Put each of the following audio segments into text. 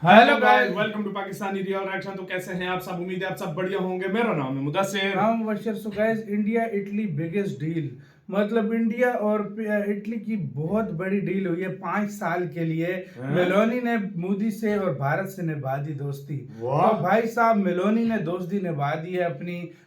Hello guys, welcome to Pakistani real reaction. तो कैसे हैं आप सब? उम्मीद है आप सब बढ़िया होंगे। मेरा नाम है मुदस्सिर। हम Bashar. So guys, India Italy biggest deal, मतलब इंडिया और इटली की बहुत बड़ी डील हुई है 5 साल के लिए। मेलोनी ने मोदी से और भारत से निभा दी दोस्ती। तो भाई साहब, मेलोनी ने दोस्ती निभा दी है,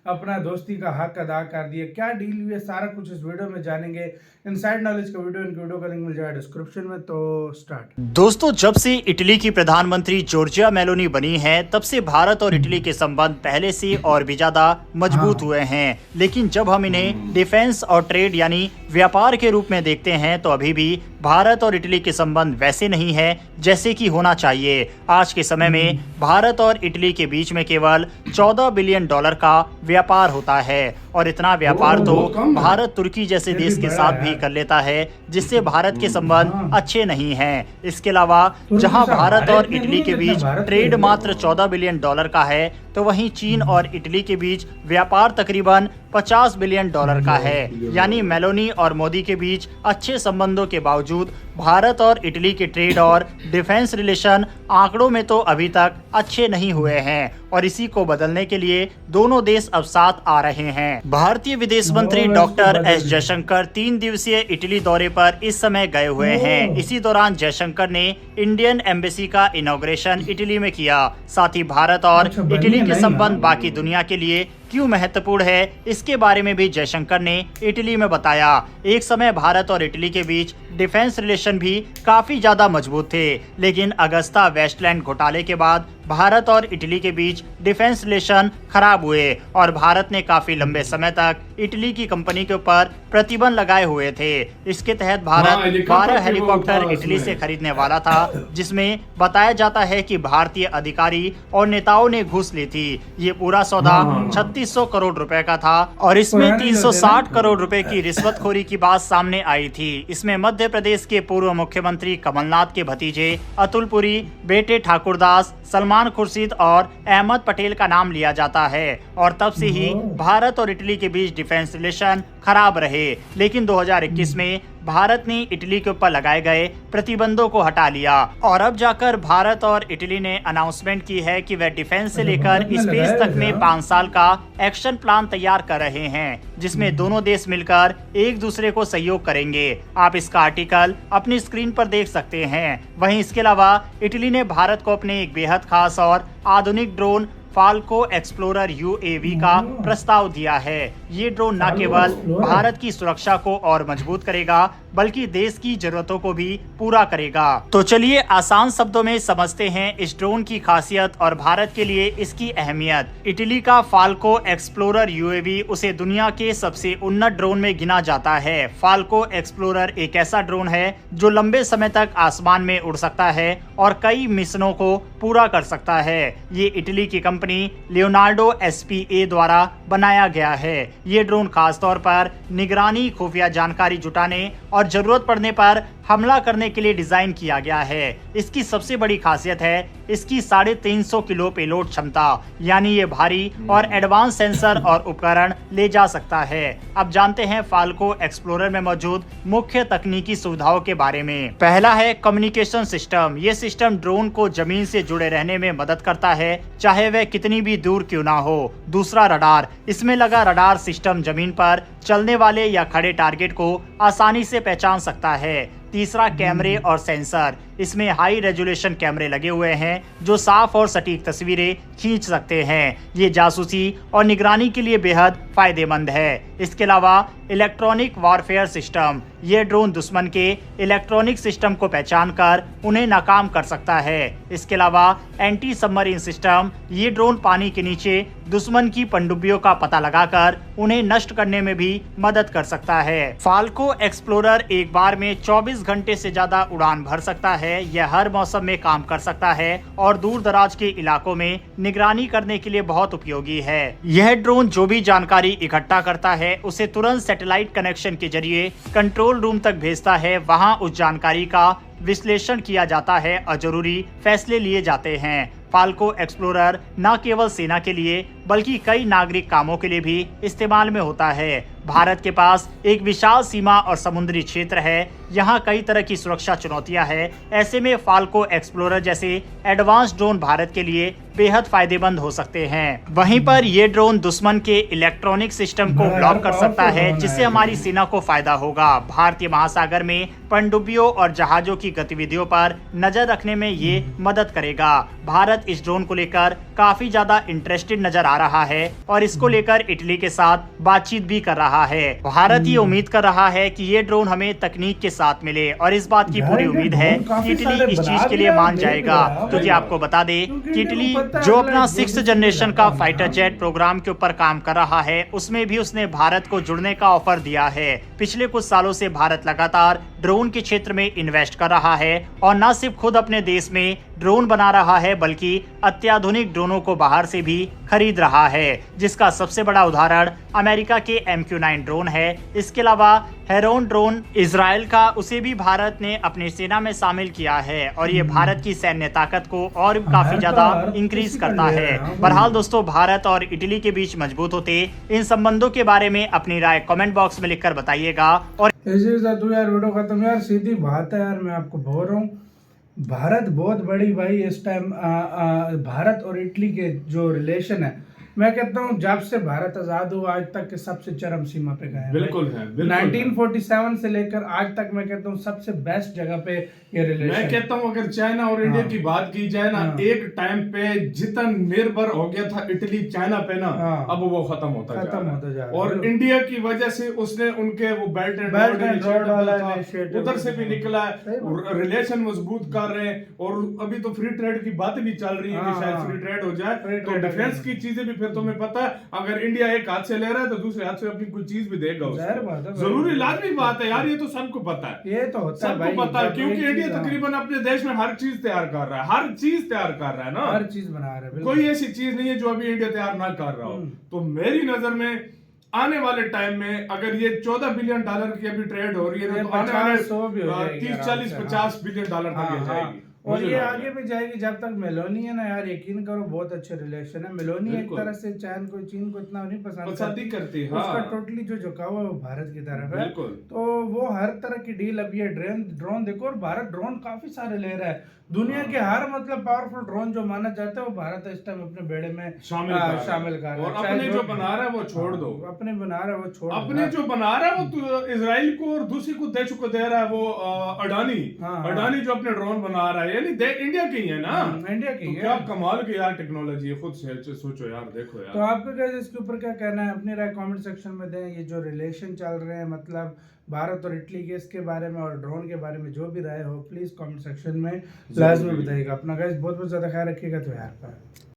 अपना दोस्ती का हक अदा कर दिया। क्या डील हुई है, सारा कुछ इस वीडियो में जानेंगे। इनसाइड नॉलेज का वीडियो का लिंक मिल जाएगा डिस्क्रिप्शन में। तो स्टार्ट। दोस्तों, जब से इटली की प्रधानमंत्री जॉर्जिया मेलोनी बनी है, तब से भारत और इटली के संबंध पहले से और भी ज्यादा मजबूत हुए हैं। लेकिन जब हम इन्हें डिफेंस और ट्रेड यानी व्यापार के रूप में देखते हैं, तो अभी भी भारत और इटली के संबंध वैसे नहीं है जैसे कि होना चाहिए। आज के समय में भारत और इटली के बीच में केवल $14 बिलियन का व्यापार होता है, और इतना व्यापार तो भारत तुर्की जैसे देश के साथ भी कर लेता है, जिससे भारत के संबंध अच्छे नहीं हैं। इसके अलावा जहां भारत और इटली के बीच ट्रेड मात्र $14 बिलियन का है, तो वहीं चीन और इटली के बीच व्यापार तकरीबन $50 बिलियन का है। यानी मेलोनी और मोदी के बीच अच्छे संबंधों के बावजूद भारत और इटली के ट्रेड और डिफेंस रिलेशन आंकड़ों में तो अभी तक अच्छे नहीं हुए हैं, और इसी को बदलने के लिए दोनों देश अब साथ आ रहे हैं। भारतीय विदेश मंत्री डॉक्टर एस जयशंकर 3 दिवसीय इटली दौरे पर इस समय गए हुए हैं। इसी दौरान जयशंकर ने इंडियन एम्बेसी का इनॉग्रेशन इटली में किया। साथ ही भारत और इटली के संबंध बाकी दुनिया के लिए क्यों महत्वपूर्ण है, इसके बारे में भी जयशंकर ने इटली में बताया। एक समय भारत और इटली के बीच डिफेंस रिलेशन भी काफी ज्यादा मजबूत थे, लेकिन अगस्ता वेस्टलैंड घोटाले के बाद भारत और इटली के बीच डिफेंस रिलेशन खराब हुए, और भारत ने काफी लंबे समय तक इटली की कंपनी के ऊपर प्रतिबंध लगाए हुए थे। इसके तहत भारत 12 हेलीकॉप्टर इटली से खरीदने वाला था, जिसमें बताया जाता है कि भारतीय अधिकारी और नेताओं ने घूस ली थी। ये पूरा सौदा 3600 करोड़ रुपए का था, और इसमें 360 करोड़ रुपए की रिश्वतखोरी की बात सामने आई थी। इसमें मध्य प्रदेश के पूर्व मुख्यमंत्री कमलनाथ के भतीजे अतुल पुरी, बेटे ठाकुरदास, सलमान खुर्शीद और अहमद पटेल का नाम लिया जाता है, और तब से ही भारत और इटली के बीच डिफेंस रिलेशन खराब रहे। लेकिन 2021 में भारत ने इटली के ऊपर लगाए गए प्रतिबंधों को हटा लिया, और अब जाकर भारत और इटली ने अनाउंसमेंट की है कि वह डिफेंस से लेकर स्पेस तक में 5 साल का एक्शन प्लान तैयार कर रहे हैं, जिसमें दोनों देश मिलकर एक दूसरे को सहयोग करेंगे। आप इसका आर्टिकल अपनी स्क्रीन पर देख सकते हैं। वहीं इसके अलावा इटली ने भारत को अपने एक बेहद खास और आधुनिक ड्रोन फाल्को एक्सप्लोरर UAV का प्रस्ताव दिया है। ये ड्रोन न केवल भारत की सुरक्षा को और मजबूत करेगा, बल्कि देश की जरूरतों को भी पूरा करेगा। तो चलिए आसान शब्दों में समझते हैं इस ड्रोन की खासियत और भारत के लिए इसकी अहमियत। इटली का फाल्को एक्सप्लोरर UAV उसे दुनिया के सबसे उन्नत ड्रोन में गिना जाता है। फाल्को एक्सप्लोरर एक ऐसा ड्रोन है जो लंबे समय तक आसमान में उड़ सकता है और कई मिशनों को पूरा कर सकता है। ये इटली की कंपनी लियोनार्डो SPA द्वारा बनाया गया है। ये ड्रोन खासतौर पर निगरानी, खुफिया जानकारी जुटाने और जरूरत पड़ने पर हमला करने के लिए डिजाइन किया गया है। इसकी सबसे बड़ी खासियत है इसकी 350 किलो पेलोड क्षमता, यानी ये भारी और एडवांस सेंसर और उपकरण ले जा सकता है। अब जानते हैं फाल्को एक्सप्लोरर में मौजूद मुख्य तकनीकी सुविधाओं के बारे में। पहला है कम्युनिकेशन सिस्टम। ये सिस्टम ड्रोन को जमीन से जुड़े रहने में मदद करता है, चाहे वह कितनी भी दूर क्यों ना हो। दूसरा रडार। इसमें लगा रडार सिस्टम जमीन पर चलने वाले या खड़े टारगेट को आसानी से पहचान सकता है। तीसरा कैमरे और सेंसर। इसमें हाई रेजोल्यूशन कैमरे लगे हुए हैं जो साफ और सटीक तस्वीरें खींच सकते हैं। ये जासूसी और निगरानी के लिए बेहद फायदेमंद है। इसके अलावा इलेक्ट्रॉनिक वॉरफेयर सिस्टम। ये ड्रोन दुश्मन के इलेक्ट्रॉनिक सिस्टम को पहचान कर उन्हें नाकाम कर सकता है। इसके अलावा एंटी सबमरीन सिस्टम। ये ड्रोन पानी के नीचे दुश्मन की पनडुब्बियों का पता लगाकर उन्हें नष्ट करने में भी मदद कर सकता है। फाल्को एक्सप्लोरर एक बार में 24 घंटे से ज्यादा उड़ान भर सकता है। यह हर मौसम में काम कर सकता है और दूर दराज के इलाकों में निगरानी करने के लिए बहुत उपयोगी है। यह ड्रोन जो भी जानकारी इकट्ठा करता है उसे तुरंत सैटेलाइट कनेक्शन के जरिए कंट्रोल रूम तक भेजता है। वहां उस जानकारी का विश्लेषण किया जाता है और जरूरी फैसले लिए जाते हैं। फाल्को एक्सप्लोरर न केवल सेना के लिए बल्कि कई नागरिक कामों के लिए भी इस्तेमाल में होता है। भारत के पास एक विशाल सीमा और समुद्री क्षेत्र है। यहाँ कई तरह की सुरक्षा चुनौतियां हैं। ऐसे में फाल्को एक्सप्लोरर जैसे एडवांस ड्रोन भारत के लिए बेहद फायदेमंद हो सकते हैं। वहीं पर ये ड्रोन दुश्मन के इलेक्ट्रॉनिक सिस्टम को ब्लॉक कर सकता है, जिससे हमारी सेना को फायदा होगा। भारतीय महासागर में पनडुब्बियों और जहाजों की गतिविधियों पर नजर रखने में ये मदद करेगा। भारत इस ड्रोन को लेकर काफी ज्यादा इंटरेस्टेड नजर आ रहा है और इसको लेकर इटली के साथ बातचीत भी कर रहा है। भारत ये उम्मीद कर रहा है कि ये ड्रोन हमें तकनीक के साथ मिले और इस बात की पूरी उम्मीद है कि इटली इस चीज के लिए मान जाएगा, क्योंकि आपको बता दें कि इटली जो अपना 6th जनरेशन का फाइटर जेट प्रोग्राम के ऊपर काम कर रहा है, उसमें भी उसने भारत को जुड़ने का ऑफर दिया है। पिछले कुछ सालों से भारत लगातार ड्रोन के क्षेत्र में इन्वेस्ट कर रहा है और न सिर्फ खुद अपने देश में ड्रोन बना रहा है, बल्कि अत्याधुनिक ड्रोनों को बाहर से भी खरीद रहा है, जिसका सबसे बड़ा उदाहरण अमेरिका के MQ-9 ड्रोन है। इसके अलावा हेरोन ड्रोन इजराइल का, उसे भी भारत ने अपनी सेना में शामिल किया है और ये भारत की सैन्य ताकत को और काफी ज्यादा इंक्रीज करता है। बहरहाल दोस्तों, भारत और इटली के बीच मजबूत होते इन संबंधों के बारे में अपनी राय कमेंट बॉक्स में लिखकर बताइएगा। और तू यार वीडियो खत्म यार, सीधी बात है यार, मैं आपको बोल रहा हूँ भारत बहुत बड़ी भाई इस टाइम भारत और इटली के जो रिलेशन है, मैं कहता हूँ जब से भारत आजाद हुआ आज तक के सबसे चरम सीमा पे गए हैं। बिल्कुल है, बिल्कुल 1947 से लेकर आज तक मैं कहता हूँ सबसे बेस्ट जगह पे ये रिलेशन। मैं कहता हूँ अगर चाइना और इंडिया की बात की जाए ना, एक टाइम पे जितना निर्भर हो गया था इटली चाइना पे ना, अब वो खत्म होता जा रहा है। और इंडिया की वजह से उसने उनके वो बेल्ट एंड रोड वाला उधर से भी निकला है, रिलेशन मजबूत कर रहे हैं। और अभी तो फ्री ट्रेड की बातें भी चल रही है कि शायद फ्री ट्रेड हो जाए, तो डिफेंस की चीजें भी तुम्हें पता है अगर इंडिया एक हाथ से ले रहा है तो दूसरे हाथ से अपनी कोई चीज भी देगा उसको। जरूरी लाजमी बात है यार, ये तो सबको पता है, ये तो होता है, सबको पता है, क्योंकि इंडिया तकरीबन अपने देश में हर चीज तैयार कर रहा है, हर चीज तैयार कर रहा है ना, हर चीज बना रहा है। कोई ऐसी चीज नहीं है जो अभी इंडिया तैयार ना कर रहा हो। तो मेरी नजर में आने वाले टाइम में अगर ये $14 बिलियन की अभी ट्रेड हो रही है तो आने वाले 30, 40, 50 बिलियन डॉलर तक ये जाएगी और ये आगे भी जाएगी जब तक मेलोनी है ना यार, यकीन करो बहुत अच्छे रिलेशन है। मेलोनी एक तरह से चीन को इतना नहीं पसंद करती है, उसका टोटली जो झुकाव है वो भारत की तरफ है। तो वो हर तरह की डील अभी ये ड्रोन देखो, और भारत ड्रोन काफी सारे ले रहा है। दुनिया के हर मतलब पावरफुल ड्रोन जो माना जाता है वो भारत इस टाइम अपने बेड़े में शामिल कर रहा है। और अपने जो बना रहा है वो छोड़ दो, अपने बना रहा है वो छोड़, अपने जो बना रहा है वो इजराइल को और दूसरी को देशों को दे रहा है, वो अडानी जो अपने ड्रोन बना रहा है, यानी इंडिया की है ना, इंडिया की है। क्या कमाल की यार टेक्नोलॉजी है, खुद से सोचो यार, देखो यार। तो आपको क्या इसके ऊपर क्या कहना है, अपनी राय कमेंट सेक्शन में दें। ये जो रिलेशन चल रहे हैं मतलब भारत और इटली के, इसके बारे में और ड्रोन के बारे में जो भी राय हो प्लीज कमेंट सेक्शन में लाजमी बताइएगा। अपना गाइस बहुत बहुत ज्यादा ख्याल रखिएगा। तो यार